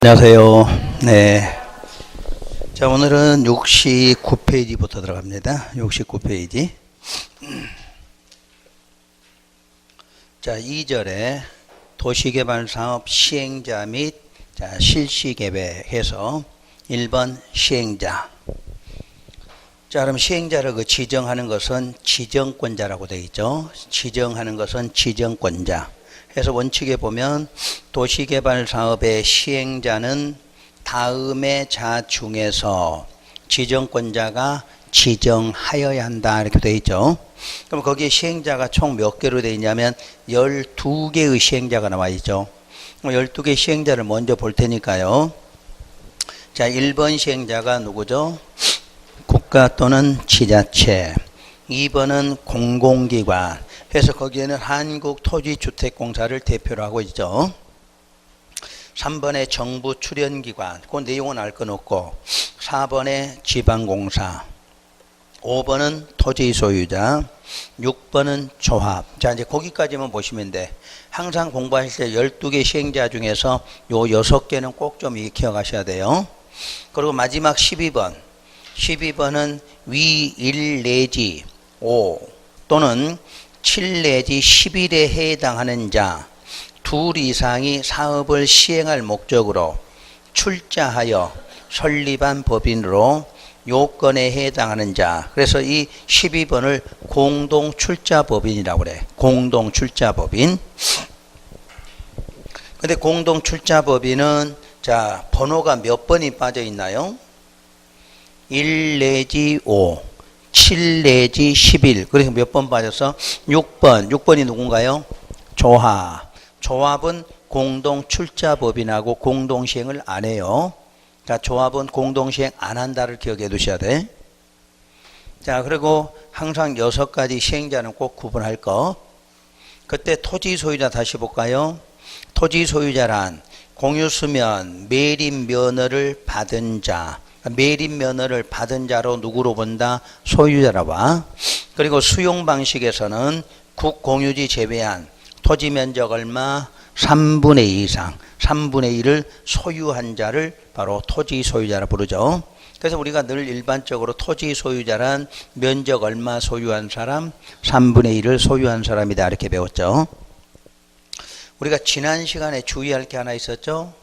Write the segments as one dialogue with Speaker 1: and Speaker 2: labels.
Speaker 1: 안녕하세요. 네. 자, 오늘은 69페이지부터 들어갑니다. 69페이지. 자, 2절에 도시개발사업 시행자 및 실시계획해서 1번 시행자. 자, 그럼 시행자를 지정하는 것은 지정권자라고 되어 있죠. 지정하는 것은 지정권자. 그래서 원칙에 보면 도시개발사업의 시행자는 다음의 자 중에서 지정권자가 지정하여야 한다 이렇게 되어 있죠. 그럼 거기에 시행자가 총 몇 개로 되어 있냐면 12개의 시행자가 나와 있죠. 12개 시행자를 먼저 볼 테니까요. 자, 1번 시행자가 누구죠? 국가 또는 지자체. 2번은 공공기관. 그래서 거기에는 한국토지주택공사를 대표로 하고 있죠. 3번에 정부 출연기관. 그 내용은 알 건 없고. 4번에 지방공사. 5번은 토지 소유자. 6번은 조합. 자, 이제 거기까지만 보시면 돼. 항상 공부하실 때 12개 시행자 중에서 요 6개는 꼭 좀 기억하셔야 돼요. 그리고 마지막 12번. 12번은 위 1 내지 5 또는 7 내지 10일에 해당하는 자, 둘 이상이 사업을 시행할 목적으로 출자하여 설립한 법인으로 요건에 해당하는 자. 그래서 이 12번을 공동출자법인이라고 그래. 공동출자법인. 근데 공동출자법인은 자, 번호가 몇 번이 빠져 있나요? 1 내지 5, 7 내지 11. 그래서 몇 번 빠져서 6번. 6번이 누군가요? 조합. 조합은 공동출자법인하고 공동시행을 안 해요. 자, 조합은 공동시행 안 한다를 기억해 두셔야 돼. 자, 그리고 항상 6가지 시행자는 꼭 구분할 거. 그때 토지 소유자 다시 볼까요? 토지 소유자란 공유수면 매립면허를 받은 자. 매립면허를 받은 자로 누구로 본다? 소유자라 봐. 그리고 수용 방식에서는 국공유지 제외한 토지 면적 얼마? 3분의 2 이상. 3분의 1을 소유한 자를 바로 토지 소유자라 부르죠. 그래서 우리가 늘 일반적으로 토지 소유자란 면적 얼마 소유한 사람? 3분의 1을 소유한 사람이다 이렇게 배웠죠. 우리가 지난 시간에 주의할 게 하나 있었죠.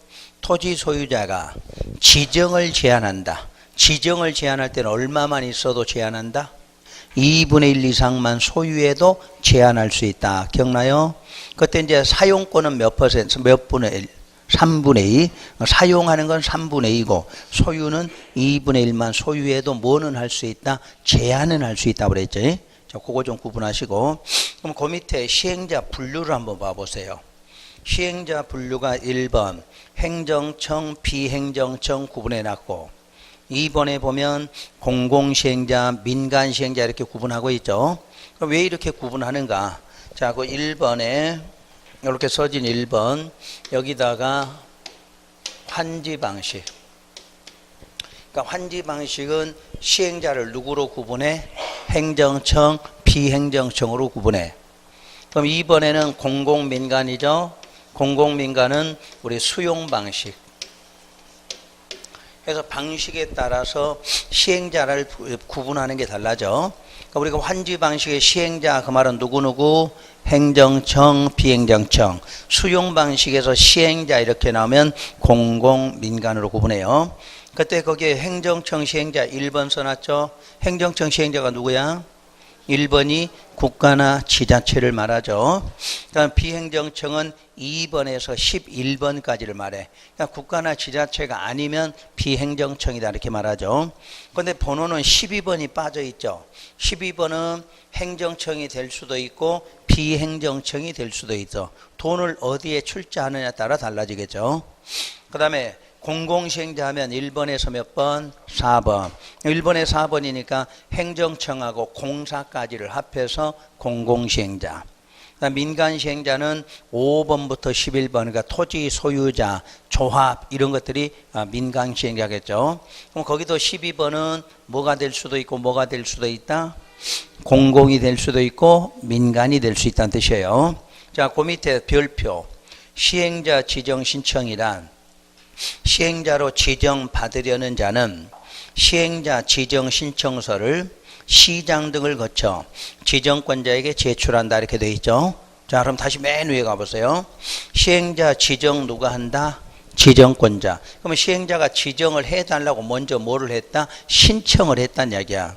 Speaker 1: 토지 소유자가 지정을 제한한다. 지정을 제한할 때는 얼마만 있어도 제한한다? 2분의 1 이상만 소유해도 제한할 수 있다. 기억나요? 그때 이제 사용권은 몇 퍼센트, 몇 분의 1? 3분의 2. 사용하는 건 3분의 2고 소유는 2분의 1만 소유해도 뭐는 할 수 있다? 제한은 할 수 있다고 그랬죠. 자, 그거 좀 구분하시고. 그럼 그 밑에 시행자 분류를 한번 봐보세요. 시행자 분류가 1번 행정청, 비행정청 구분해 놨고 2번에 보면 공공시행자, 민간시행자 이렇게 구분하고 있죠. 그럼 왜 이렇게 구분하는가? 자, 그 1번에 이렇게 써진 1번 여기다가 환지 방식. 그러니까 환지 방식은 시행자를 누구로 구분해? 행정청, 비행정청으로 구분해. 그럼 2번에는 공공민간이죠. 공공민간은 우리 수용 방식. 그래서 방식에 따라서 시행자를 구분하는 게 달라져. 그러니까 우리가 환지 방식의 시행자 그 말은 누구누구? 행정청, 비행정청. 수용 방식에서 시행자 이렇게 나오면 공공민간으로 구분해요. 그때 거기에 행정청 시행자 1번 써놨죠. 행정청 시행자가 누구야? 1번이 국가나 지자체를 말하죠. 그다음 비행정청은 2번에서 11번까지를 말해. 그러니까 국가나 지자체가 아니면 비행정청이다 이렇게 말하죠. 그런데 번호는 12번이 빠져 있죠. 12번은 행정청이 될 수도 있고 비행정청이 될 수도 있어. 돈을 어디에 출자하느냐에 따라 달라지겠죠. 그 다음에 공공시행자 하면 1번에서 몇 번? 4번. 1번에 4번이니까 행정청하고 공사까지를 합해서 공공시행자. 민간시행자는 5번부터 11번, 그러니까 토지 소유자, 조합 이런 것들이 민간시행자겠죠. 그럼 거기도 12번은 뭐가 될 수도 있고 뭐가 될 수도 있다? 공공이 될 수도 있고 민간이 될 수 있다는 뜻이에요. 자, 그 밑에 별표. 시행자 지정 신청이란 시행자로 지정받으려는 자는 시행자 지정 신청서를 시장 등을 거쳐 지정권자에게 제출한다 이렇게 되어 있죠. 자, 그럼 다시 맨 위에 가보세요. 시행자 지정 누가 한다? 지정권자. 그러면 시행자가 지정을 해달라고 먼저 뭐를 했다? 신청을 했다는 이야기야.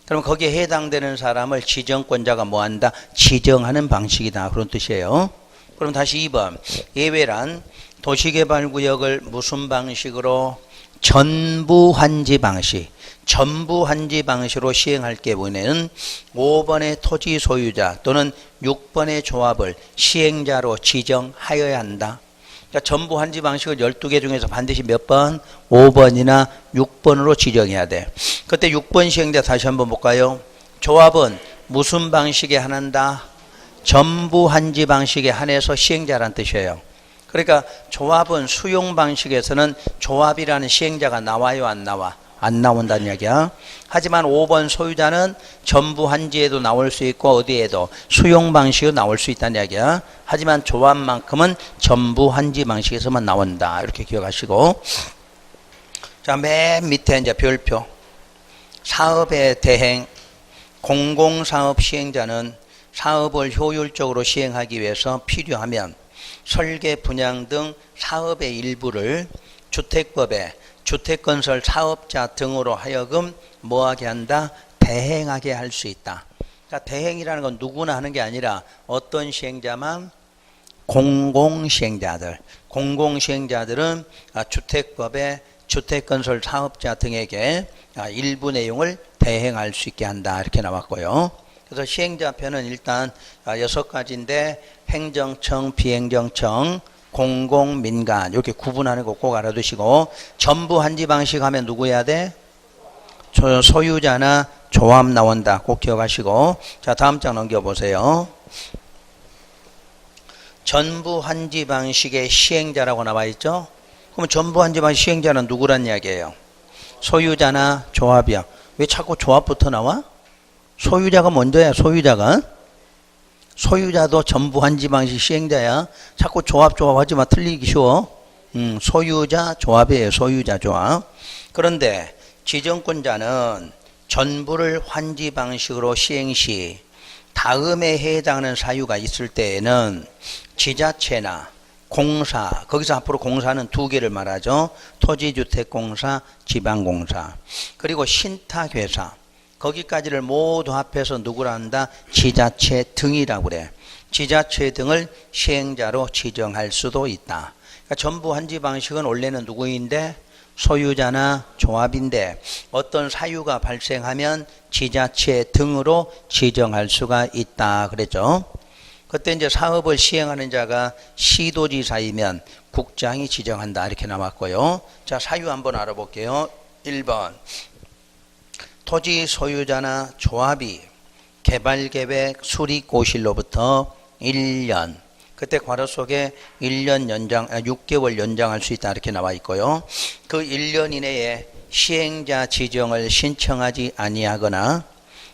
Speaker 1: 그럼 거기에 해당되는 사람을 지정권자가 뭐 한다? 지정하는 방식이다. 그런 뜻이에요. 그럼 다시 2번. 예외란 도시개발구역을 무슨 방식으로? 전부 환지 방식. 전부 환지 방식으로 시행할 경우에는 5번의 토지 소유자 또는 6번의 조합을 시행자로 지정하여야 한다. 그러니까 전부 환지 방식을 12개 중에서 반드시 몇 번? 5번이나 6번으로 지정해야 돼. 그때 6번 시행자 다시 한번 볼까요? 조합은 무슨 방식에 한한다? 전부 환지 방식에 한해서 시행자란 뜻이에요. 그러니까 조합은 수용 방식에서는 조합이라는 시행자가 나와요, 안 나와? 안 나온다는 이야기야. 하지만 5번 소유자는 전부 환지에도 나올 수 있고 어디에도 수용 방식으로 나올 수 있다는 이야기야. 하지만 조합만큼은 전부 환지 방식에서만 나온다. 이렇게 기억하시고. 자, 맨 밑에 이제 별표. 사업의 대행. 공공사업 시행자는 사업을 효율적으로 시행하기 위해서 필요하면 설계, 분양 등 사업의 일부를 주택법에 주택건설 사업자 등으로 하여금 뭐하게 한다? 대행하게 할 수 있다. 그러니까 대행이라는 건 누구나 하는 게 아니라 어떤 시행자만? 공공시행자들. 공공시행자들은 주택법에 주택건설 사업자 등에게 일부 내용을 대행할 수 있게 한다. 이렇게 나왔고요. 그래서 시행자표는 일단 6가지인데 행정청, 비행정청, 공공, 민간 이렇게 구분하는 거 꼭 알아두시고 전부 환지 방식 하면 누구 해야 돼? 소유자나 조합 나온다. 꼭 기억하시고. 자, 다음 장 넘겨보세요. 전부 환지 방식의 시행자라고 나와 있죠? 그럼 전부 환지 방식 시행자는 누구란 이야기예요? 소유자나 조합이야. 왜 자꾸 조합부터 나와? 소유자가 먼저야. 소유자도 전부 환지 방식 시행자야. 자꾸 조합 하지마. 틀리기 쉬워. 소유자 조합이에요. 소유자 조합. 그런데 지정권자는 전부를 환지 방식으로 시행 시 다음에 해당하는 사유가 있을 때에는 지자체나 공사, 거기서 앞으로 공사는 2개를 말하죠. 토지주택공사, 지방공사, 그리고 신탁회사, 거기까지를 모두 합해서 누구라 한다? 지자체 등이라고 그래. 지자체 등을 시행자로 지정할 수도 있다. 그러니까 전부 환지 방식은 원래는 누구인데? 소유자나 조합인데 어떤 사유가 발생하면 지자체 등으로 지정할 수가 있다 그랬죠. 그때 이제 사업을 시행하는 자가 시도지사이면 국장이 지정한다 이렇게 나왔고요. 자, 사유 한번 알아볼게요. 1번 토지 소유자나 조합이 개발계획 수립고시로부터 1년, 그때 괄호 속에 1년 연장, 6개월 연장할 수 있다 이렇게 나와 있고요. 그 1년 이내에 시행자 지정을 신청하지 아니하거나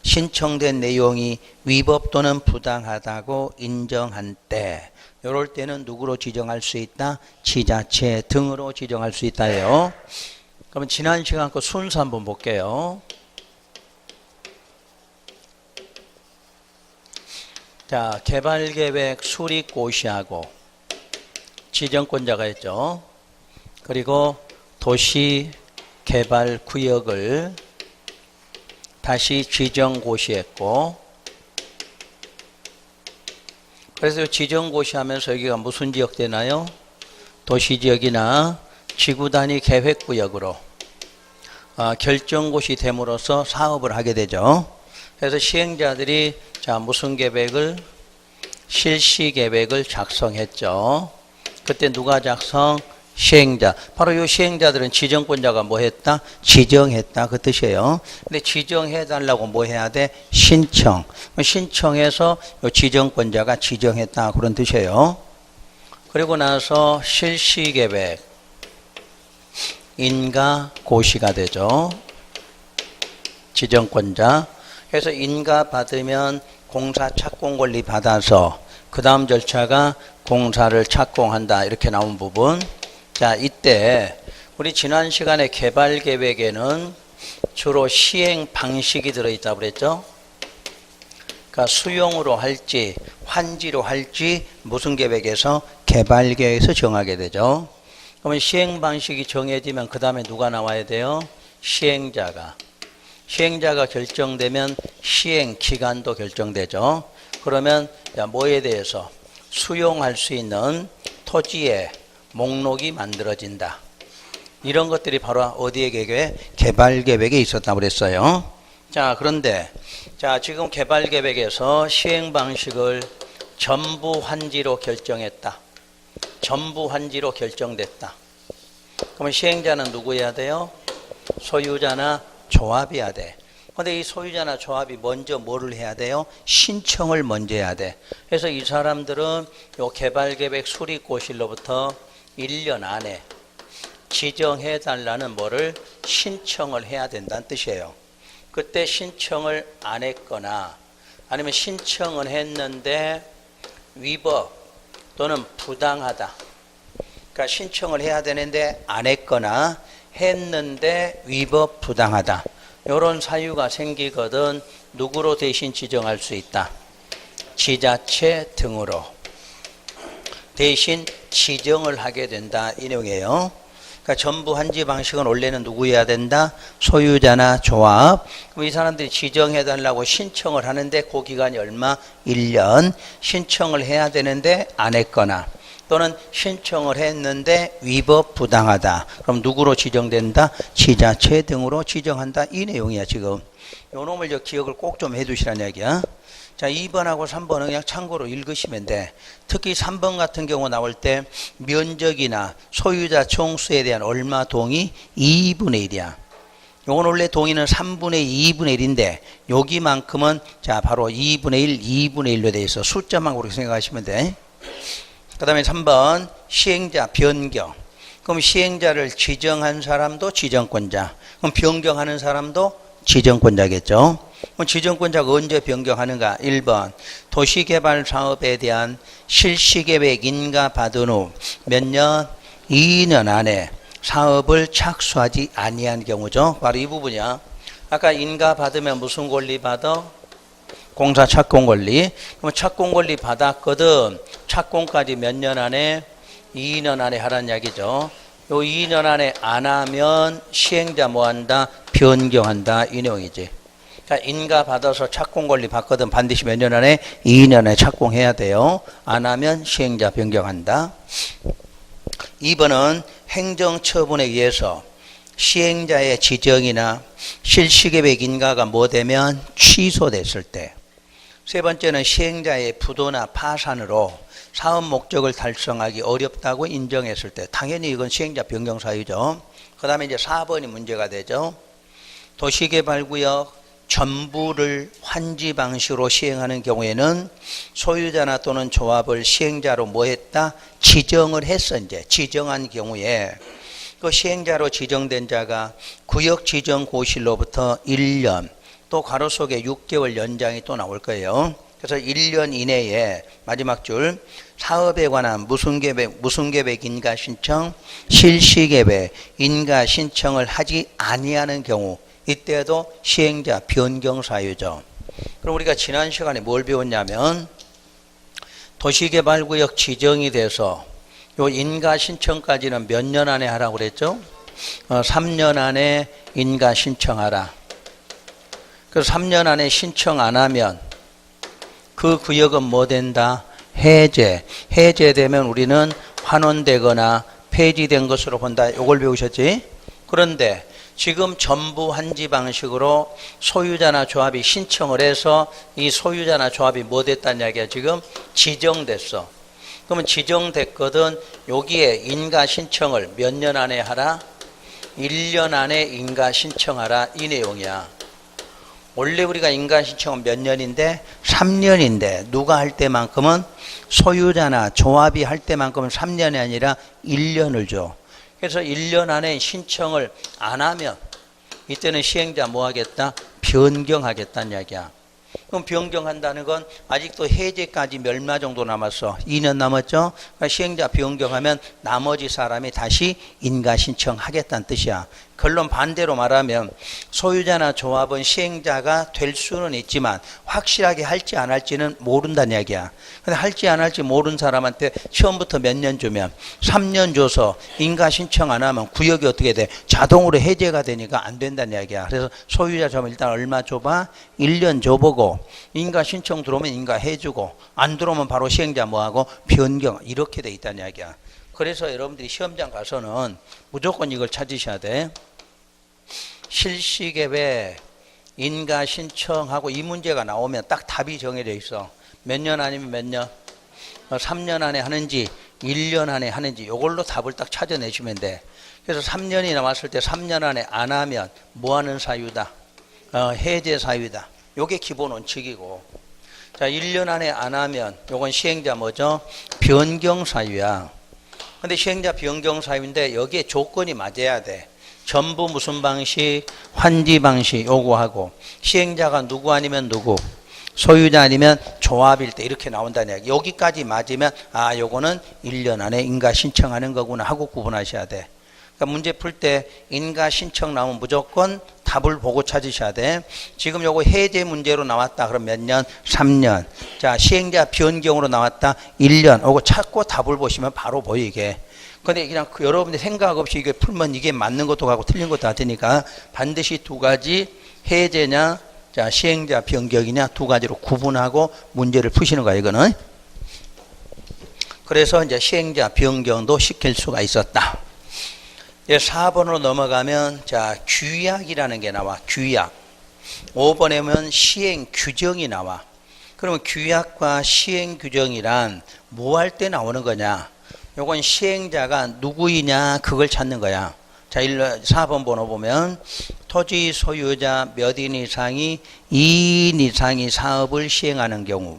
Speaker 1: 신청된 내용이 위법 또는 부당하다고 인정한 때, 이럴 때는 누구로 지정할 수 있다? 지자체 등으로 지정할 수 있다예요. 그러면 지난 시간 그 순서 한번 볼게요. 자, 개발계획 수립고시하고 지정권자가 있죠. 그리고 도시개발구역을 다시 지정고시했고, 그래서 지정고시하면서 여기가 무슨 지역 되나요? 도시지역이나 지구단위 계획구역으로 결정고시 됨으로써 사업을 하게 되죠. 그래서 시행자들이 자, 무슨 계획을? 실시계획을 작성했죠. 그때 누가 작성? 시행자. 바로 이 시행자들은 지정권자가 뭐 했다? 지정했다 그 뜻이에요. 근데 지정해달라고 뭐 해야 돼? 신청. 신청해서 이 지정권자가 지정했다 그런 뜻이에요. 그리고 나서 실시계획 인가고시가 되죠. 지정권자. 그래서 인가 받으면 공사 착공 권리 받아서 그 다음 절차가 공사를 착공한다 이렇게 나온 부분. 자, 이때 우리 지난 시간에 개발 계획에는 주로 시행 방식이 들어있다고 그랬죠. 그러니까 수용으로 할지 환지로 할지 무슨 계획에서 개발 계획에서 정하게 되죠. 그러면 시행 방식이 정해지면 그 다음에 누가 나와야 돼요? 시행자가 결정되면 시행 기간도 결정되죠. 그러면 뭐에 대해서 수용할 수 있는 토지의 목록이 만들어진다. 이런 것들이 바로 어디의 계획에? 개발 계획에 있었다고 그랬어요. 자, 그런데 지금 개발 계획에서 시행 방식을 전부 환지로 결정했다. 전부 환지로 결정됐다. 그러면 시행자는 누구여야 돼요? 소유자나 조합이어야 돼. 근데 이 소유자나 조합이 먼저 뭐를 해야 돼요? 신청을 먼저 해야 돼. 그래서 이 사람들은 요 개발계획 수립고시로부터 1년 안에 지정해 달라는 뭐를 신청을 해야 된다는 뜻이에요. 그때 신청을 안 했거나 아니면 신청을 했는데 위법 또는 부당하다. 그러니까 신청을 해야 되는데 안 했거나 했는데 위법 부당하다. 이런 사유가 생기거든 누구로 대신 지정할 수 있다? 지자체 등으로 대신 지정을 하게 된다. 이 내용이에요. 그러니까 전부 환지 방식은 원래는 누구여야 된다? 소유자나 조합. 그럼 이 사람들이 지정해달라고 신청을 하는데 그 기간이 얼마? 1년. 신청을 해야 되는데 안 했거나 또는 신청을 했는데 위법 부당하다. 그럼 누구로 지정된다? 지자체 등으로 지정한다. 이 내용이야 지금. 요 놈을 기억을 꼭 좀 해두시라는 얘기야. 자, 2번하고 3번은 그냥 참고로 읽으시면 돼. 특히 3번 같은 경우 나올 때 면적이나 소유자 총수에 대한 얼마 동의? 2분의 1이야. 요건 원래 동의는 3분의 2분의 1인데 여기만큼은 바로 2분의 1, 2분의 1로 돼 있어. 숫자만 그렇게 생각하시면 돼. 그 다음에 3번 시행자 변경. 그럼 시행자를 지정한 사람도 지정권자. 그럼 변경하는 사람도 지정권자겠죠. 그럼 지정권자가 언제 변경하는가? 1번 도시개발 사업에 대한 실시계획 인가받은 후 몇 년? 2년 안에 사업을 착수하지 아니한 경우죠. 바로 이 부분이야. 아까 인가받으면 무슨 권리 받아? 공사 착공 권리. 그럼 착공 권리 받았거든. 착공까지 몇 년 안에? 2년 안에 하라는 이야기죠. 요 2년 안에 안 하면 시행자 뭐 한다? 변경한다. 이 내용이지. 그러니까 인가 받아서 착공 권리 받거든. 반드시 몇 년 안에? 2년 안에 착공해야 돼요. 안 하면 시행자 변경한다. 2번은 행정처분에 의해서 시행자의 지정이나 실시계획 인가가 뭐 되면 취소됐을 때. 세 번째는 시행자의 부도나 파산으로 사업 목적을 달성하기 어렵다고 인정했을 때. 당연히 이건 시행자 변경 사유죠. 그 다음에 이제 4번이 문제가 되죠. 도시개발구역 전부를 환지 방식으로 시행하는 경우에는 소유자나 또는 조합을 시행자로 뭐 했다? 지정을 했어. 이제 지정한 경우에 그 시행자로 지정된 자가 구역 지정 고시로부터 1년 또 가로 속에 6개월 연장이 또 나올 거예요. 그래서 1년 이내에 마지막 줄 사업에 관한 무슨 계획 인가 신청, 실시 계획 인가 신청을 하지 아니하는 경우 이때도 시행자 변경 사유죠. 그럼 우리가 지난 시간에 뭘 배웠냐면 도시개발구역 지정이 돼서 요 인가 신청까지는 몇 년 안에 하라고 그랬죠? 3년 안에 인가 신청하라. 그래서 3년 안에 신청 안 하면 그 구역은 뭐 된다? 해제. 해제되면 우리는 환원되거나 폐지된 것으로 본다. 이걸 배우셨지? 그런데 지금 전부 환지 방식으로 소유자나 조합이 신청을 해서 이 소유자나 조합이 뭐 됐다는 이야기야? 지금 지정됐어. 그러면 지정됐거든. 여기에 인가 신청을 몇 년 안에 하라? 1년 안에 인가 신청하라. 이 내용이야. 원래 우리가 인가 신청은 몇 년인데? 3년인데 누가 할 때만큼은 소유자나 조합이 할 때만큼은 3년이 아니라 1년을 줘. 그래서 1년 안에 신청을 안 하면 이때는 시행자 뭐 하겠다? 변경하겠다는 이야기야. 그럼 변경한다는 건 아직도 해제까지 몇 얼마 정도 남았어? 2년 남았죠? 그러니까 시행자 변경하면 나머지 사람이 다시 인가 신청하겠다는 뜻이야. 결론 반대로 말하면 소유자나 조합은 시행자가 될 수는 있지만 확실하게 할지 안 할지는 모른다는 이야기야. 근데 할지 안 할지 모르는 사람한테 처음부터 몇 년 주면 3년 줘서 인가 신청 안 하면 구역이 어떻게 돼? 자동으로 해제가 되니까 안 된다는 이야기야. 그래서 소유자 조합은 일단 얼마 줘봐? 1년 줘보고 인가 신청 들어오면 인가 해주고 안 들어오면 바로 시행자 뭐하고 변경 이렇게 돼 있다는 이야기야. 그래서 여러분들이 시험장 가서는 무조건 이걸 찾으셔야 돼. 실시계획 인가 신청하고 이 문제가 나오면 딱 답이 정해져 있어. 몇 년 아니면 몇 년? 3년 안에 하는지 1년 안에 하는지 이걸로 답을 딱 찾아내시면 돼. 그래서 3년이 남았을 때 3년 안에 안 하면 뭐 하는 사유다? 해제 사유다. 요게 기본 원칙이고. 자, 1년 안에 안 하면 요건 시행자 뭐죠? 변경 사유야. 근데 시행자 변경 사유인데 여기에 조건이 맞아야 돼. 전부 무슨 방식? 환지 방식 요구하고 시행자가 누구 아니면 누구? 소유자 아니면 조합일 때 이렇게 나온다는 이야기. 여기까지 맞으면 아 요거는 1년 안에 인가 신청하는 거구나 하고 구분하셔야 돼. 그러니까 문제 풀 때 인가 신청 나오면 무조건 답을 보고 찾으셔야 돼. 지금 요거 해제 문제로 나왔다. 그럼 몇 년? 3년. 자, 시행자 변경으로 나왔다. 1년. 요거 찾고 답을 보시면 바로 보이게. 근데 그냥 여러분들 생각 없이 이게 풀면 이게 맞는 것도 같고 틀린 것도 같으니까 반드시 두 가지 해제냐, 자, 시행자 변경이냐 두 가지로 구분하고 문제를 푸시는 거야, 이거는. 그래서 이제 시행자 변경도 시킬 수가 있었다. 이제 4번으로 넘어가면 자, 규약이라는 게 나와. 규약. 5번에 보면 시행 규정이 나와. 그러면 규약과 시행 규정이란 뭐 할 때 나오는 거냐? 요건 시행자가 누구이냐 그걸 찾는 거야. 자, 4번 번호 보면 토지 소유자 몇 인 이상이 2인 이상이 사업을 시행하는 경우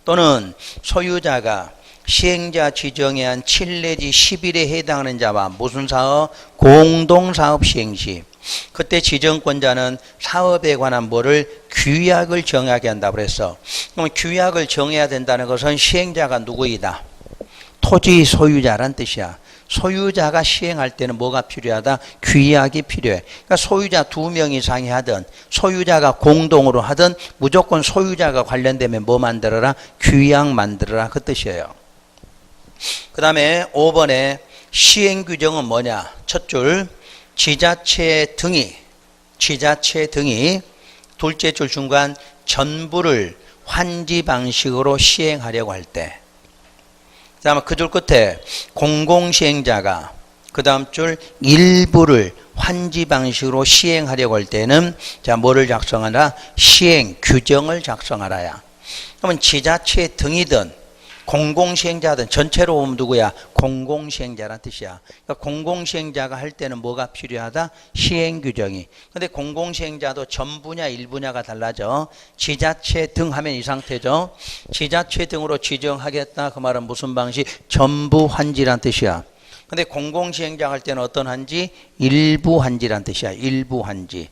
Speaker 1: 또는 소유자가 시행자 지정에 한 7 내지 10일에 해당하는 자와 무슨 사업? 공동사업 시행 시 그때 지정권자는 사업에 관한 뭐를 규약을 정하게 한다고 그랬어. 그럼 규약을 정해야 된다는 것은 시행자가 누구이다? 토지 소유자란 뜻이야. 소유자가 시행할 때는 뭐가 필요하다? 규약이 필요해. 그러니까 소유자 2명 이상이 하든 소유자가 공동으로 하든 무조건 소유자가 관련되면 뭐 만들어라? 규약 만들어라 그 뜻이에요. 그 다음에 5번에 시행 규정은 뭐냐? 첫 줄 지자체 등이 둘째 줄 중간 전부를 환지 방식으로 시행하려고 할 때 그 다음에 그 줄 끝에 공공시행자가 그 다음 줄 일부를 환지 방식으로 시행하려고 할 때는 자 뭐를 작성하라? 시행 규정을 작성하라야. 그러면 지자체 등이든 공공시행자든 전체로 보면 누구야? 공공시행자란 뜻이야. 그러니까 공공시행자가 할 때는 뭐가 필요하다? 시행규정이. 근데 공공시행자도 전부냐 일부냐가 달라져. 지자체 등 하면 이 상태죠. 지자체 등으로 지정하겠다. 그 말은 무슨 방식? 전부 환지란 뜻이야. 근데 공공시행자 할 때는 어떤 환지? 일부 환지란 뜻이야. 일부 환지.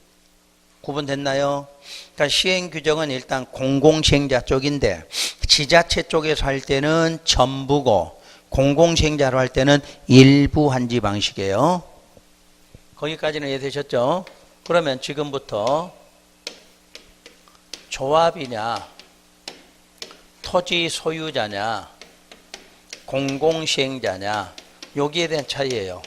Speaker 1: 구분됐나요? 그러니까 시행규정은 일단 공공시행자 쪽인데 지자체 쪽에서 할 때는 전부고 공공시행자로 할 때는 일부 환지 방식이에요. 거기까지는 이해되셨죠? 그러면 지금부터 조합이냐 토지 소유자냐 공공시행자냐 여기에 대한 차이예요.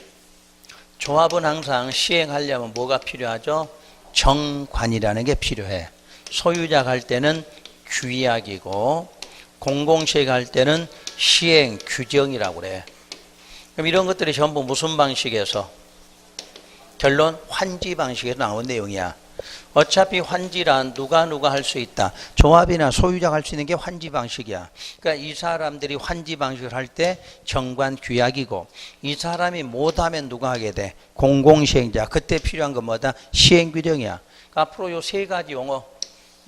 Speaker 1: 조합은 항상 시행하려면 뭐가 필요하죠? 정관이라는 게 필요해. 소유자가 할 때는 규약이고 공공시행 할 때는 시행 규정이라고 그래. 그럼 이런 것들이 전부 무슨 방식에서? 결론 환지 방식에서 나온 내용이야. 어차피 환지란 누가 할 수 있다. 조합이나 소유자가 할 수 있는 게 환지 방식이야. 그러니까 이 사람들이 환지 방식을 할 때 정관 규약이고 이 사람이 못하면 누가 하게 돼? 공공시행자. 그때 필요한 건 뭐다? 시행규정이야. 그러니까 앞으로 요 세 가지 용어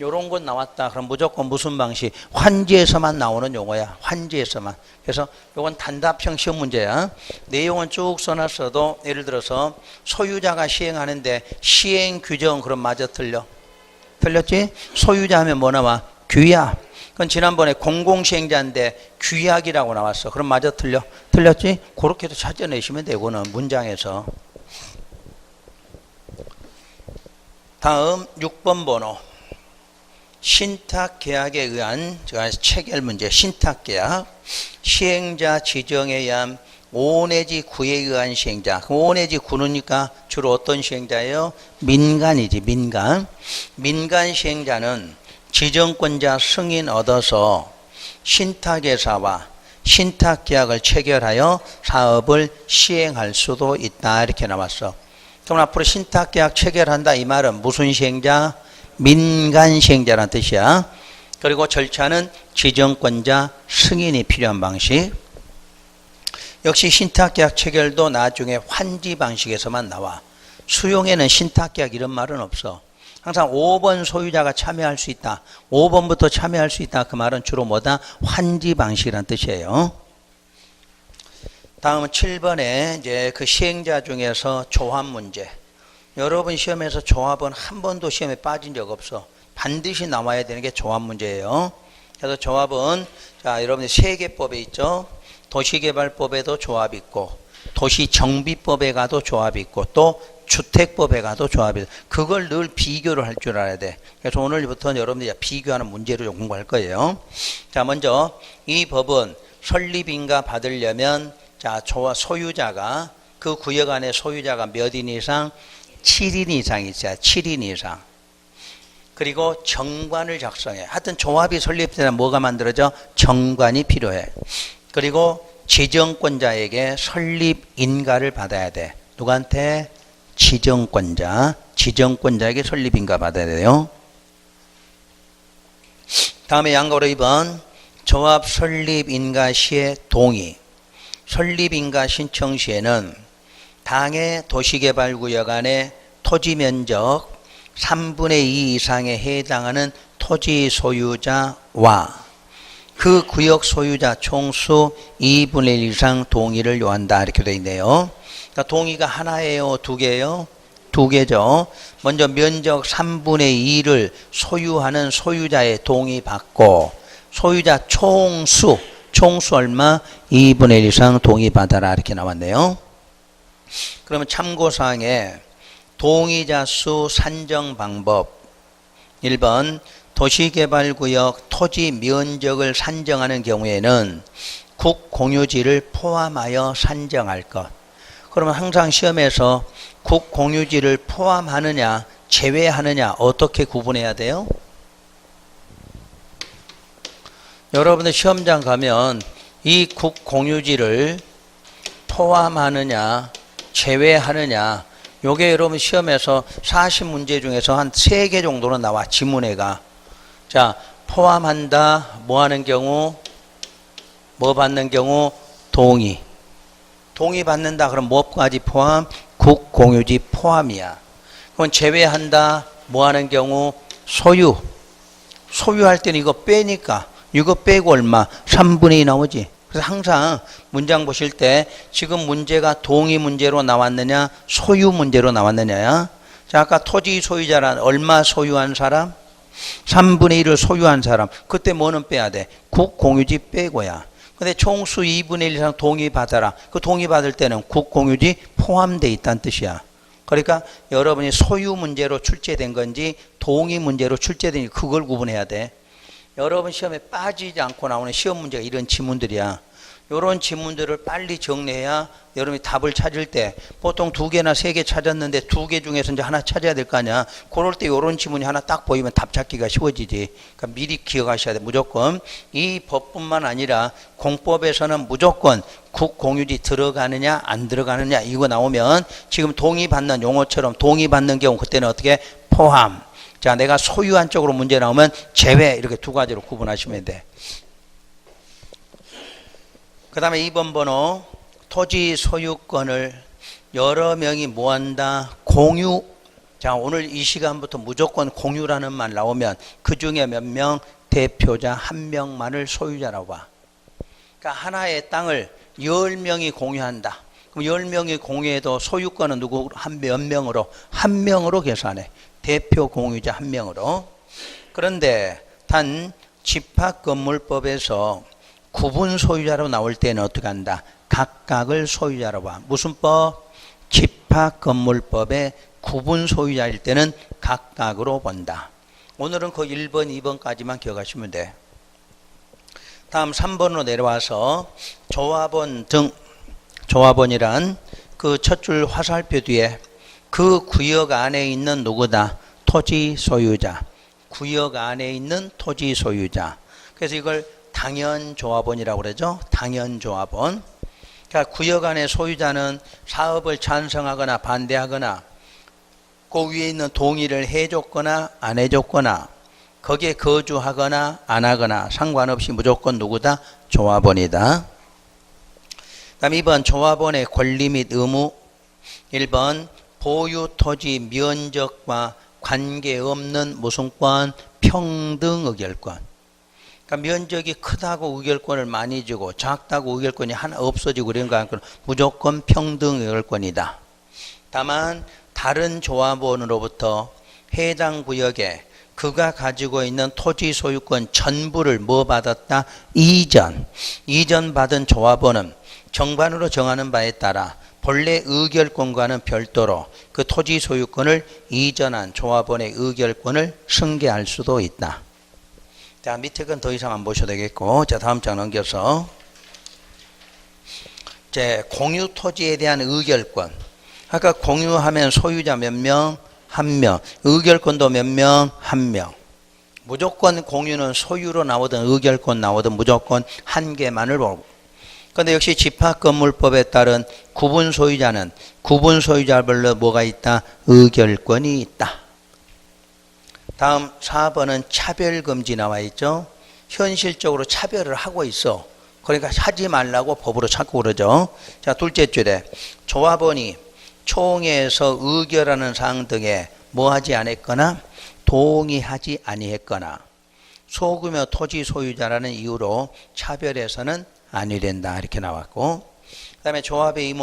Speaker 1: 요런 건 나왔다. 그럼 무조건 무슨 방식? 환지에서만 나오는 용어야. 환지에서만. 그래서 요건 단답형 시험 문제야. 내용은 쭉 써놨어도 예를 들어서 소유자가 시행하는데 시행 규정 그럼 맞아 틀려? 틀렸지? 소유자 하면 뭐 나와? 규약. 그건 지난번에 공공시행자인데 규약이라고 나왔어. 그럼 맞아 틀려? 틀렸지? 그렇게도 찾아내시면 되고는 문장에서. 다음 6번 번호. 신탁계약에 의한 체결 문제. 신탁계약. 시행자 지정에 의한 5 내지 9에 의한 시행자. 5 내지 9니까 주로 어떤 시행자예요? 민간이지, 민간. 민간 시행자는 지정권자 승인 얻어서 신탁회사와 신탁계약을 체결하여 사업을 시행할 수도 있다. 이렇게 나왔어. 그럼 앞으로 신탁계약 체결한다 이 말은 무슨 시행자? 민간 시행자라는 뜻이야. 그리고 절차는 지정권자 승인이 필요한 방식. 역시 신탁계약 체결도 나중에 환지 방식에서만 나와. 수용에는 신탁계약 이런 말은 없어. 항상 5번 소유자가 참여할 수 있다. 5번부터 참여할 수 있다. 그 말은 주로 뭐다? 환지 방식이라는 뜻이에요. 다음은 7번에 이제 그 시행자 중에서 조합 문제. 여러분 시험에서 조합은 한 번도 시험에 빠진 적 없어. 반드시 나와야 되는 게 조합 문제예요. 그래서 조합은 자, 여러분들 세개법에 있죠. 도시개발법에도 조합이 있고 도시정비법에 가도 조합이 있고 또 주택법에 가도 조합이 있고 그걸 늘 비교를 할 줄 알아야 돼. 그래서 오늘부터 여러분들이 비교하는 문제를 좀 공부할 거예요. 자, 먼저 이 법은 설립인가 받으려면 자, 소유자가 그 구역 안에 소유자가 몇 인 이상? 7인 이상 있어야 7인 이상. 그리고 정관을 작성해. 하여튼 조합이 설립되면 뭐가 만들어져? 정관이 필요해. 그리고 지정권자에게 설립 인가를 받아야 돼. 누구한테? 지정권자에게 설립 인가 받아야 돼요. 다음에 양거로 2번 조합 설립 인가 시의 동의. 설립 인가 신청 시에는 당해 도시개발구역 안에 토지 면적 3분의 2 이상에 해당하는 토지 소유자와 그 구역 소유자 총수 2분의 1 이상 동의를 요한다. 이렇게 되어 있네요. 그러니까 동의가 하나예요? 두 개예요? 두 개죠. 먼저 면적 3분의 2를 소유하는 소유자의 동의 받고 소유자 총수 얼마? 2분의 1 이상 동의 받아라. 이렇게 나왔네요. 그러면 참고사항에 동의자 수 산정 방법 1번 도시개발구역 토지 면적을 산정하는 경우에는 국공유지를 포함하여 산정할 것. 그러면 항상 시험에서 국공유지를 포함하느냐 제외하느냐 어떻게 구분해야 돼요? 여러분들 시험장 가면 이 국공유지를 포함하느냐 제외하느냐 요게 여러분 시험에서 40문제 중에서 한 3개 정도는 나와. 지문에가. 자, 포함한다. 뭐 하는 경우? 뭐 받는 경우? 동의. 동의 받는다. 그럼 뭐까지 포함? 국공유지 포함이야. 그럼 제외한다. 뭐 하는 경우? 소유. 소유할 때는 이거 빼니까 이거 빼고 얼마? 3분의 2 나오지. 그래서 항상 문장 보실 때 지금 문제가 동의 문제로 나왔느냐 소유 문제로 나왔느냐야. 자, 아까 토지 소유자란 얼마 소유한 사람? 3분의 1을 소유한 사람. 그때 뭐는 빼야 돼? 국공유지 빼고야. 근데 총수 2분의 1 이상 동의 받아라. 그 동의 받을 때는 국공유지 포함되어 있다는 뜻이야. 그러니까 여러분이 소유 문제로 출제된 건지 동의 문제로 출제된 건지 그걸 구분해야 돼. 여러분 시험에 빠지지 않고 나오는 시험 문제가 이런 지문들이야. 이런 지문들을 빨리 정리해야 여러분이 답을 찾을 때 보통 2개나 3개 찾았는데 2개 중에서 이제 하나 찾아야 될 거 아니야. 그럴 때 이런 지문이 하나 딱 보이면 답 찾기가 쉬워지지. 그러니까 미리 기억하셔야 돼. 무조건 이 법뿐만 아니라 공법에서는 무조건 국공유지 들어가느냐 안 들어가느냐 이거 나오면 지금 동의받는 용어처럼 동의받는 경우 그때는 어떻게? 포함. 자, 내가 소유한 쪽으로 문제 나오면 제외 이렇게 2가지로 구분하시면 돼. 그 다음에 2번 번호 토지 소유권을 여러 명이 뭐한다? 공유. 자, 오늘 이 시간부터 무조건 공유라는 말 나오면 그 중에 몇 명? 대표자 1명만을 소유자라고 봐. 그러니까 하나의 땅을 10명이 공유한다. 그럼 10명이 공유해도 소유권은 누구 몇 명으로? 한 명으로 계산해. 대표 공유자 한 명으로. 그런데 단 집합건물법에서 구분 소유자로 나올 때는 어떻게 한다? 각각을 소유자로 봐. 무슨 법? 집합건물법의 구분 소유자일 때는 각각으로 본다. 오늘은 그 1번, 2번까지만 기억하시면 돼. 다음 3번으로 내려와서 조합원 등, 조합원이란 그 첫 줄 화살표 뒤에 그 구역 안에 있는 누구다? 토지 소유자. 구역 안에 있는 토지 소유자. 그래서 이걸 당연조합원이라고 그러죠. 당연조합원. 그러니까 구역 안의 소유자는 사업을 찬성하거나 반대하거나 그 위에 있는 동의를 해줬거나 안 해줬거나 거기에 거주하거나 안 하거나 상관없이 무조건 누구다? 조합원이다. 다음 2번 조합원의 권리 및 의무. 1번 보유 토지 면적과 관계없는 무슨 권? 평등 의결권. 그러니까 면적이 크다고 의결권을 많이 주고 작다고 의결권이 하나 없어지고 그런 거 아니고 무조건 평등 의결권이다. 다만 다른 조합원으로부터 해당 구역에 그가 가지고 있는 토지 소유권 전부를 뭐 받았다? 이전 받은 조합원은 정관으로 정하는 바에 따라 본래 의결권과는 별도로 그 토지 소유권을 이전한 조합원의 의결권을 승계할 수도 있다. 자, 밑에 건 더 이상 안 보셔도 되겠고, 자, 다음 장 넘겨서 이제 공유 토지에 대한 의결권. 아까 공유하면 소유자 몇 명? 한 명. 의결권도 몇 명? 한 명. 무조건 공유는 소유로 나오든 의결권 나오든 무조건 한 개만을 보고. 그런데 역시 집합건물법에 따른 구분 소유자는 구분 소유자별로 뭐가 있다? 의결권이 있다. 다음 4번은 차별금지 나와 있죠. 현실적으로 차별을 하고 있어. 그러니까 하지 말라고 법으로 찾고 그러죠. 자, 둘째 줄에 조합원이 총회에서 의결하는 사항 등에 뭐하지 않았거나 동의하지 아니했거나 소규모 토지 소유자라는 이유로 차별해서는 아니 된다. 이렇게 나왔고, 그 다음에 조합의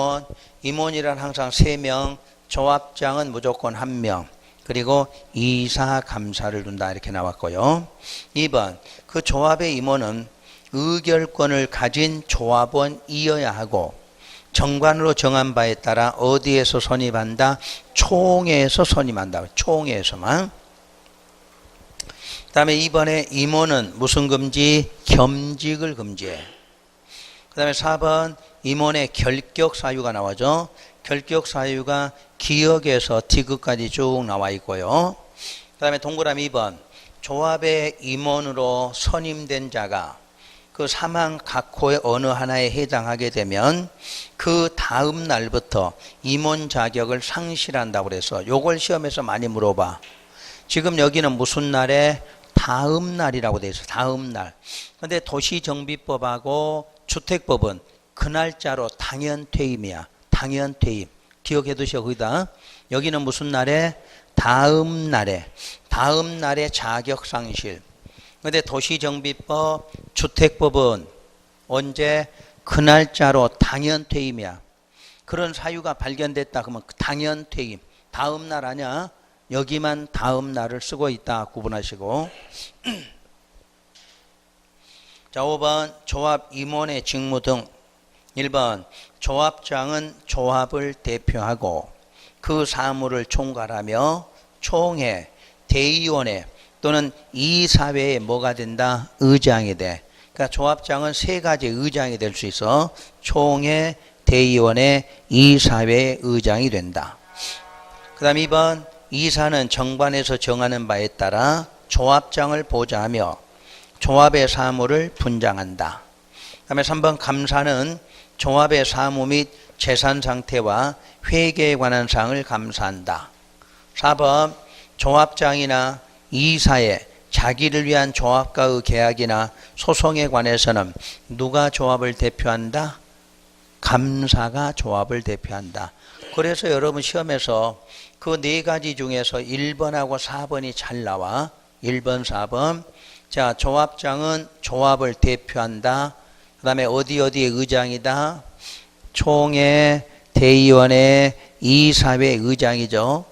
Speaker 1: 임원이란 항상 3명, 조합장은 무조건 1명, 그리고 이사 감사를 둔다. 이렇게 나왔고요. 2번 그 조합의 임원은 의결권을 가진 조합원이어야 하고 정관으로 정한 바에 따라 어디에서 선임한다? 총회에서 선임한다. 총회에서만. 그 다음에 2번에 임원은 무슨 금지? 겸직을 금지해. 그 다음에 4번 임원의 결격 사유가 나오죠. 결격 사유가 기역에서 디귿까지 쭉 나와 있고요. 그 다음에 동그라미 2번 조합의 임원으로 선임된 자가 그 사망 각호의 어느 하나에 해당하게 되면 그 다음 날부터 임원 자격을 상실한다고 그래서 요걸 시험에서 많이 물어봐. 지금 여기는 무슨 날에? 다음 날이라고 돼 있어. 다음 날. 근데 도시정비법하고 주택법은 그 날짜로 당연 퇴임이야. 당연 퇴임. 기억해 두셔. 거기다. 여기는 무슨 날에? 다음 날에. 다음 날에 자격 상실. 근데 도시정비법, 주택법은 언제? 그 날짜로 당연 퇴임이야. 그런 사유가 발견됐다 그러면 당연 퇴임. 다음 날 아니야? 여기만 다음 날을 쓰고 있다. 구분하시고. 자, 5번 조합 임원의 직무 등. 1번 조합장은 조합을 대표하고 그 사무를 총괄하며 총회, 대의원회 또는 이사회에 뭐가 된다? 의장이 돼. 그러니까 조합장은 3가지 의장이 될 수 있어. 총회, 대의원회, 이사회의 의장이 된다. 그 다음 2번 이사는 정관에서 정하는 바에 따라 조합장을 보좌하며 조합의 사무를 분장한다. 그 다음에 3번 감사는 조합의 사무 및 재산 상태와 회계에 관한 사항을 감사한다. 4번 조합장이나 이사의 자기를 위한 조합과의 계약이나 소송에 관해서는 누가 조합을 대표한다? 감사가 조합을 대표한다. 그래서 여러분 시험에서 그 4가지 중에서 1번하고 4번이 잘 나와. 1번, 4번. 자, 조합장은 조합을 대표한다. 그 다음에 어디의 의장이다? 총회, 대의원의 이사회 의장이죠.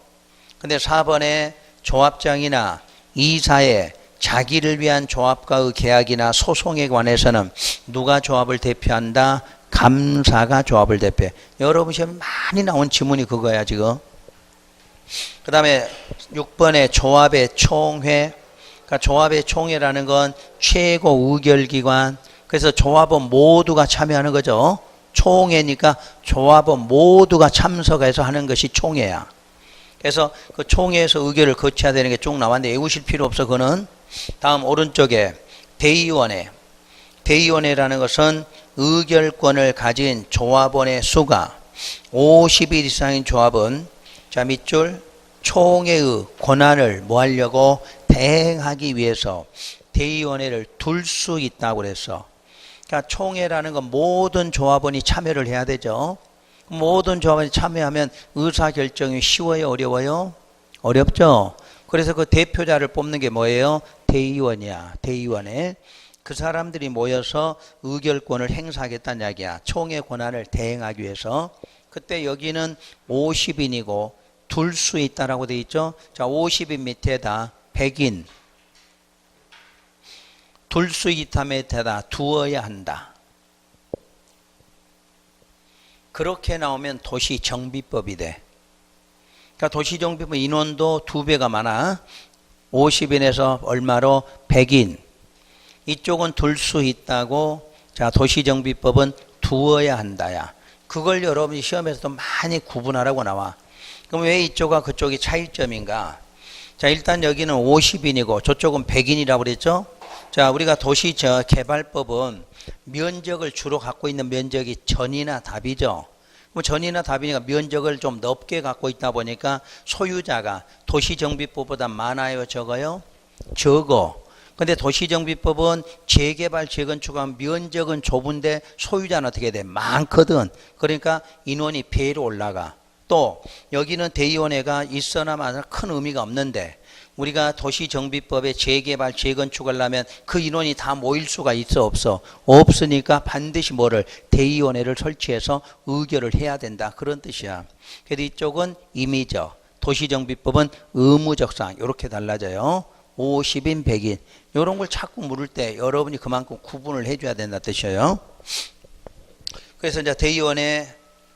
Speaker 1: 근데 4번에 조합장이나 이사회 자기를 위한 조합과의 계약이나 소송에 관해서는 누가 조합을 대표한다? 감사가 조합을 대표해. 여러분 시험에 많이 나온 지문이 그거야 지금. 그 다음에 6번에 조합의 총회. 그러니까 조합의 총회라는 건 최고 의결기관. 그래서 조합원 모두가 참여하는 거죠. 총회니까 조합원 모두가 참석해서 하는 것이 총회야. 그래서 그 총회에서 의결을 거쳐야 되는 게 쭉 나왔는데 외우실 필요 없어 그거는. 다음 오른쪽에 대의원회. 대의원회라는 것은 의결권을 가진 조합원의 수가 50일 이상인 조합은 자 밑줄 총회의 권한을 뭐 하려고 대행하기 위해서 대의원회를 둘 수 있다고 그랬어. 그러니까 총회라는 건 모든 조합원이 참여를 해야 되죠. 모든 조합원이 참여하면 의사결정이 쉬워요? 어려워요? 어렵죠. 그래서 그 대표자를 뽑는 게 뭐예요? 대의원이야. 대의원회. 그 사람들이 모여서 의결권을 행사하겠다는 이야기야. 총회 권한을 대행하기 위해서. 그때 여기는 50인이고 둘 수 있다라고 돼 있죠. 자, 50인 밑에다 100인. 둘 수 있다 밑에다 두어야 한다. 그렇게 나오면 도시정비법이 돼. 그러니까 도시정비법 인원도 2배가 많아. 50인에서 얼마로? 100인. 이쪽은 둘 수 있다고. 자, 도시정비법은 두어야 한다야. 그걸 여러분이 시험에서도 많이 구분하라고 나와. 그럼 왜 이쪽과 그쪽이 차이점인가? 자, 일단 여기는 50인이고 저쪽은 100인이라고 그랬죠? 자, 우리가 도시개발법은 면적을 주로 갖고 있는 면적이 전이나 답이죠. 뭐 전이나 답이니까 면적을 좀 넓게 갖고 있다 보니까 소유자가 도시정비법보다 많아요, 적어요? 적어. 근데 도시정비법은 재개발, 재건축하면 면적은 좁은데 소유자는 어떻게 돼? 많거든. 그러니까 인원이 배로 올라가. 또 여기는 대의원회가 있어나 마나 큰 의미가 없는데 우리가 도시정비법에 재개발, 재건축을 하면 그 인원이 다 모일 수가 있어 없어? 없으니까 반드시 뭐를? 대의원회를 설치해서 의결을 해야 된다. 그런 뜻이야. 그래서 이쪽은 임의적, 도시정비법은 의무적상 이렇게 달라져요. 50인, 100인 이런 걸 자꾸 물을 때 여러분이 그만큼 구분을 해줘야 된다 뜻이에요. 그래서 이제 대의원회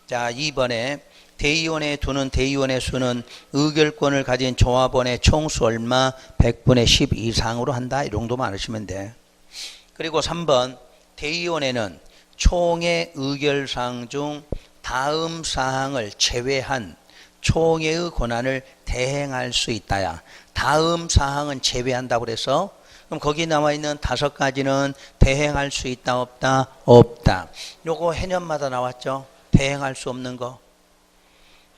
Speaker 1: 자 2번에 대의원회에 두는 대의원의 수는 의결권을 가진 조합원의 총수 얼마? 100분의 10 이상으로 한다. 이 정도만 아시면 돼. 그리고 3번 대의원회는 총회 의결사항 중 다음 사항을 제외한 총회의 권한을 대행할 수 있다야. 다음 사항은 제외한다고 그래서 그럼 거기 나와 있는 5가지는 대행할 수 있다 없다? 없다. 요거 해년마다 나왔죠. 대행할 수 없는 거.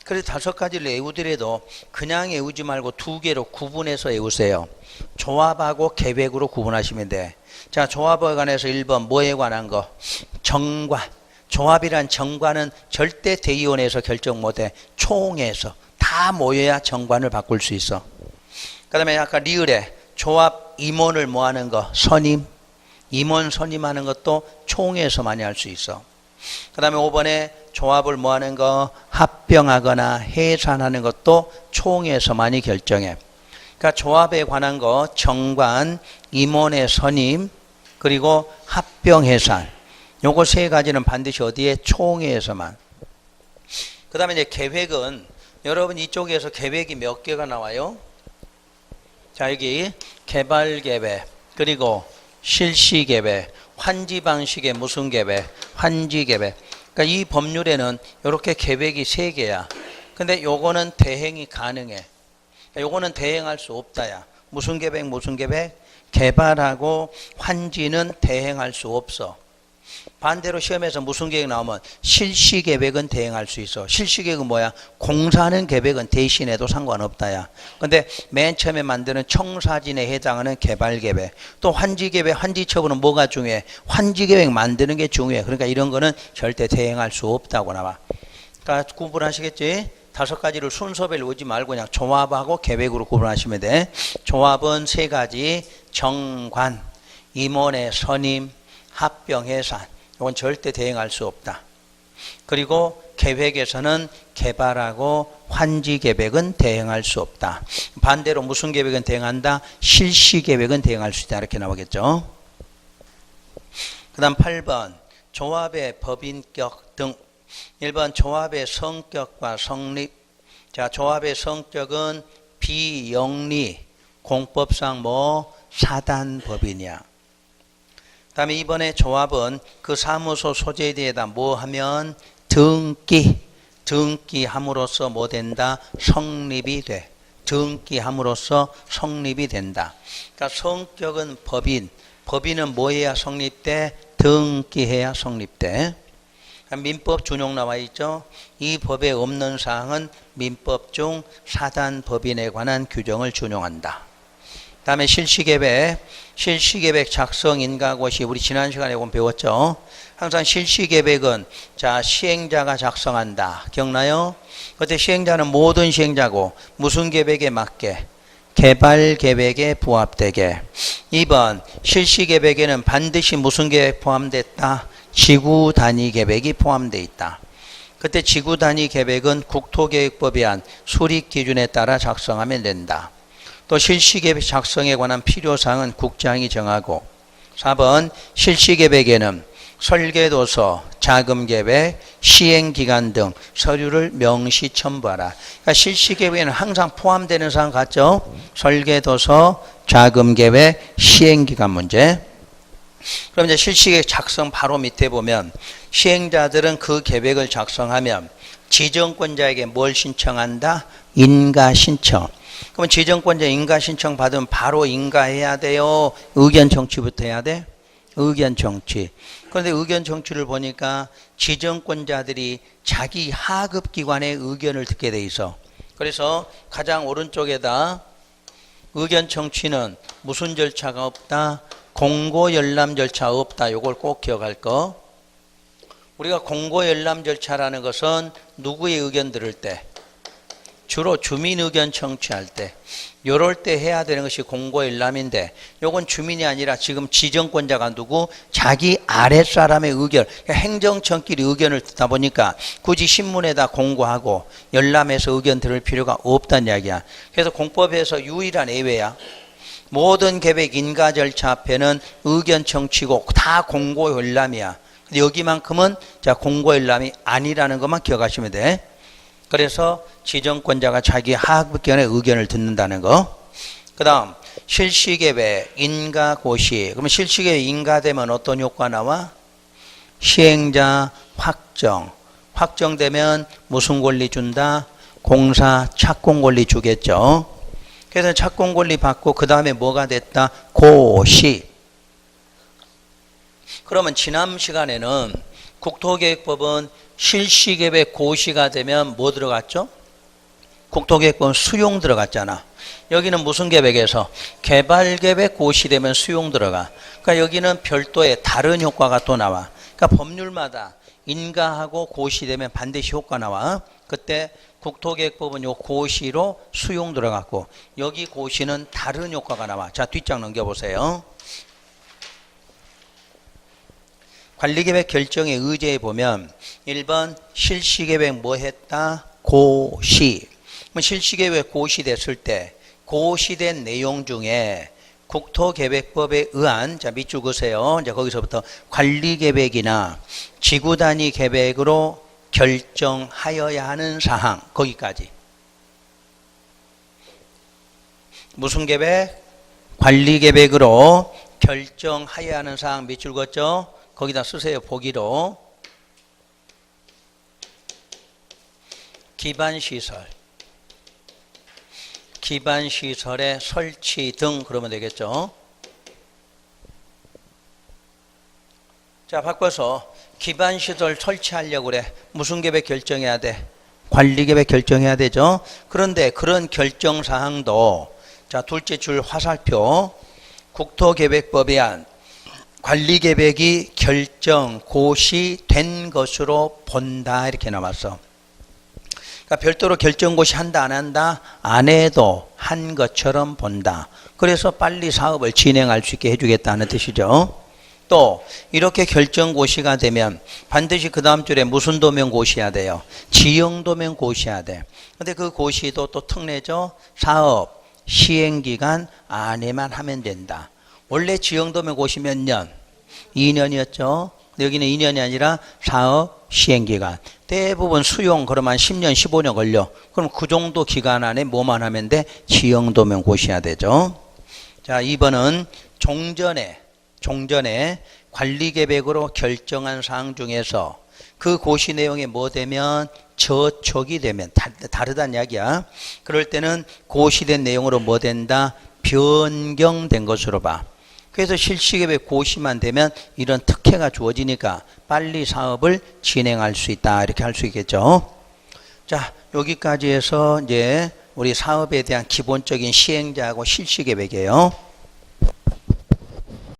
Speaker 1: 그래서 5가지를 외우더라도 그냥 외우지 말고 2개로 구분해서 외우세요. 조합하고 계획으로 구분하시면 돼. 자, 조합에 관해서 1번 뭐에 관한 거? 정관. 조합이란 정관은 절대 대의원회에서 결정 못해. 총회에서 다 모여야 정관을 바꿀 수 있어. 그 다음에 아까 리을에 조합 임원을 뭐 하는 거? 선임. 임원 선임하는 것도 총회에서 많이 할 수 있어. 그 다음에 5번에 조합을 뭐 하는 거? 합병하거나 해산하는 것도 총회에서 많이 결정해. 그러니까 조합에 관한 거 정관, 임원의 선임, 그리고 합병 해산. 요거 3가지는 반드시 어디에? 총회에서만. 그 다음에 이제 계획은 여러분 이쪽에서 계획이 몇 개가 나와요? 자, 여기 개발계획, 그리고 실시계획, 환지방식의 무슨 계획? 환지계획. 그러니까 이 법률에는 이렇게 계획이 3개야. 근데 요거는 대행이 가능해. 요거는 대행할 수 없다야. 무슨 계획? 무슨 계획? 개발하고 환지는 대행할 수 없어. 반대로 시험에서 무슨 계획 나오면 실시계획은 대행할 수 있어. 실시계획은 뭐야? 공사하는 계획은 대신해도 상관없다야. 근데 맨 처음에 만드는 청사진에 해당하는 개발계획, 또 환지계획, 환지처분은 뭐가 중요해? 환지계획 만드는 게 중요해. 그러니까 이런 거는 절대 대행할 수 없다고 나와. 그러니까 구분하시겠지? 5가지를 순서별로 오지 말고 그냥 조합하고 계획으로 구분하시면 돼. 조합은 3가지, 정관, 임원의 선임, 합병 해산. 이건 절대 대행할 수 없다. 그리고 계획에서는 개발하고 환지 계획은 대행할 수 없다. 반대로 무슨 계획은 대행한다? 실시 계획은 대행할 수 있다. 이렇게 나오겠죠. 그 다음 8번 조합의 법인격 등. 1번 조합의 성격과 성립. 자, 조합의 성격은 비영리, 공법상 사단법인이야. 그 다음에 이번에 조합은 그 사무소 소재에 대해다 뭐 하면 등기함으로써 뭐 된다? 성립이 돼. 등기함으로써 성립이 된다. 그러니까 성격은 법인은 뭐 해야 성립돼? 등기해야 성립돼. 민법 준용 나와 있죠. 이 법에 없는 사항은 민법 중 사단법인에 관한 규정을 준용한다. 다음에 실시계획 작성 인가고시 우리 지난 시간에 배웠죠. 항상 실시계획은 자 시행자가 작성한다. 기억나요? 그때 시행자는 모든 시행자고 무슨 계획에 맞게? 개발 계획에 부합되게. 2번 실시계획에는 반드시 무슨 계획 포함됐다? 지구 단위 계획이 포함되어 있다. 그때 지구 단위 계획은 국토계획법에 한 수립 기준에 따라 작성하면 된다. 또 실시계획 작성에 관한 필요사항은 국장이 정하고. 4번 실시계획에는 설계도서, 자금계획, 시행기간 등 서류를 명시 첨부하라. 그러니까 실시계획에는 항상 포함되는 사항 같죠? 설계도서, 자금계획, 시행기간 문제. 그럼 이제 실시계획 작성 바로 밑에 보면 시행자들은 그 계획을 작성하면 지정권자에게 뭘 신청한다? 인가신청. 그러면 지정권자 인가신청 받으면 바로 인가해야 돼요? 의견 청취부터 해야 돼? 의견 청취. 그런데 의견 청취를 보니까 지정권자들이 자기 하급기관의 의견을 듣게 돼 있어. 그래서 가장 오른쪽에다 의견 청취는 무슨 절차가 없다? 공고 열람 절차 없다. 요걸 꼭 기억할 거. 우리가 공고 열람 절차라는 것은 누구의 의견 들을 때? 주로 주민 의견 청취할 때. 요럴 때 해야 되는 것이 공고 열람인데 요건 주민이 아니라 지금 지정권자가 누구? 자기 아랫사람의 의견. 그러니까 행정청끼리 의견을 듣다 보니까 굳이 신문에다 공고하고 열람해서 의견 들을 필요가 없다는 이야기야. 그래서 공법에서 유일한 예외야. 모든 계획 인가 절차 앞에는 의견 청취고 다 공고 열람이야. 근데 여기만큼은 자 공고 열람이 아니라는 것만 기억하시면 돼. 그래서 지정권자가 자기 하급기관의 의견을 듣는다는 거. 그 다음 실시계획 인가고시. 그러면 실시계획 인가되면 어떤 효과 나와? 시행자 확정되면 무슨 권리 준다? 공사 착공 권리 주겠죠. 그래서 착공 권리 받고 그 다음에 뭐가 됐다? 고시. 그러면 지난 시간에는 국토계획법은 실시계획 고시가 되면 뭐 들어갔죠? 국토계획법은 수용 들어갔잖아. 여기는 무슨 계획에서? 개발계획 고시되면 수용 들어가. 그러니까 여기는 별도의 다른 효과가 또 나와. 그러니까 법률마다 인가하고 고시되면 반드시 효과 나와. 그때 국토계획법은 요 고시로 수용 들어갔고 여기 고시는 다른 효과가 나와. 자, 뒷장 넘겨보세요. 관리계획 결정의 의제에 보면 1번 실시계획 뭐 했다? 고시. 실시계획 고시됐을 때 고시된 내용 중에 국토계획법에 의한 자 밑줄 그으세요. 이제 거기서부터 관리계획이나 지구단위 계획으로 결정하여야 하는 사항 거기까지. 무슨 계획? 관리계획으로 결정하여야 하는 사항 밑줄 그었죠? 거기다 쓰세요. 보기로. 기반시설의 설치 등 그러면 되겠죠. 자, 바꿔서 기반시설 설치하려고 그래. 무슨 계획 결정해야 돼? 관리계획 결정해야 되죠. 그런데 그런 결정사항도 자 둘째 줄 화살표 국토계획법에 한 관리계획이 결정, 고시된 것으로 본다 이렇게 나왔어. 그러니까 별도로 결정 고시 한다 안 한다? 안 해도 한 것처럼 본다. 그래서 빨리 사업을 진행할 수 있게 해주겠다는 뜻이죠. 또 이렇게 결정고시가 되면 반드시 그 다음 줄에 무슨 도면 고시해야 돼요? 지형도면 고시해야 돼. 근데 그 고시도 또 특례죠. 사업 시행기간 안에만 하면 된다. 원래 지형도면 고시 몇 년? 2년이었죠. 근데 여기는 2년이 아니라 사업 시행기간. 대부분 수용 그러면 10년 15년 걸려. 그럼 그 정도 기간 안에 뭐만 하면 돼? 지형도면 고시해야 되죠. 자, 2번은 종전에 관리계획으로 결정한 사항 중에서 그 고시 내용이 뭐 되면 저촉이 되면 다르다는 이야기야. 그럴 때는 고시된 내용으로 뭐 된다? 변경된 것으로 봐. 그래서 실시계획 고시만 되면 이런 특혜가 주어지니까 빨리 사업을 진행할 수 있다. 이렇게 할 수 있겠죠. 자, 여기까지 해서 이제 우리 사업에 대한 기본적인 시행자하고 실시계획이에요.